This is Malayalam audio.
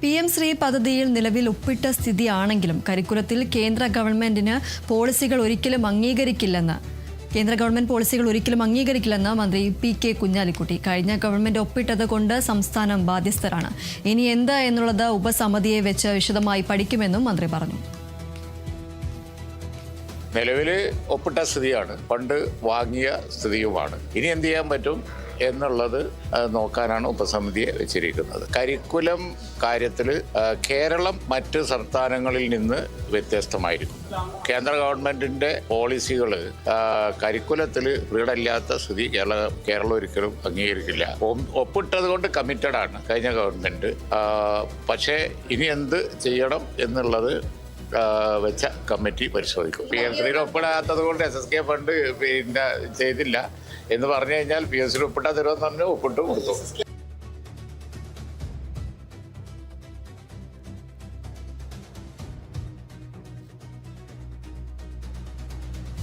PM ശ്രീ പദ്ധതിയിൽ നിലവിൽ ഒപ്പിട്ട സ്ഥിതിയാണെങ്കിലും കരിക്കുലത്തിൽ കേന്ദ്ര ഗവൺമെന്റ് പോളിസികൾ ഒരിക്കലും അംഗീകരിക്കില്ലെന്ന് മന്ത്രി PK കുഞ്ഞാലിക്കുട്ടി. കഴിഞ്ഞ ഗവൺമെന്റ് ഒപ്പിട്ടത് കൊണ്ട് സംസ്ഥാനം ബാധ്യസ്ഥരാണ്. ഇനി എന്താ എന്നുള്ളത് ഉപസമിതിയെ വെച്ച് വിശദമായി പഠിക്കുമെന്നും മന്ത്രി പറഞ്ഞു. നിലവിൽ ഒപ്പിട്ട സ്ഥിതിയാണ്, ഫണ്ട് വാങ്ങിയ സ്ഥിതിയുമാണ്. ഇനി എന്ത് ചെയ്യാൻ പറ്റും എന്നുള്ളത് നോക്കാനാണ് ഉപസമിതിയെ വെച്ചിരിക്കുന്നത്. കരിക്കുലം കാര്യത്തിൽ കേരളം മറ്റ് സംസ്ഥാനങ്ങളിൽ നിന്ന് വ്യത്യസ്തമായിരിക്കും. കേന്ദ്ര ഗവൺമെന്റിന്റെ പോളിസികൾ കരിക്കുലത്തിൽ വീടല്ലാത്ത സ്ഥിതി കേരളം ഒരിക്കലും അംഗീകരിക്കില്ല. ഒപ്പിട്ടത് കൊണ്ട് കമ്മിറ്റഡ് ആണ് കഴിഞ്ഞ ഗവൺമെന്റ്. പക്ഷേ ഇനി എന്ത് ചെയ്യണം എന്നുള്ളത് വെച്ച കമ്മിറ്റി പരിശോധിക്കും. PM ശ്രീയിൽ ഒപ്പിടാത്തത് കൊണ്ട് SSK ഫണ്ട് ചെയ്തില്ല എന്ന് പറഞ്ഞു കഴിഞ്ഞാൽ PM ശ്രീ ഒപ്പിട്ടാ തരുമെന്ന് പറഞ്ഞ് ഒപ്പിട്ട് കൊടുക്കും.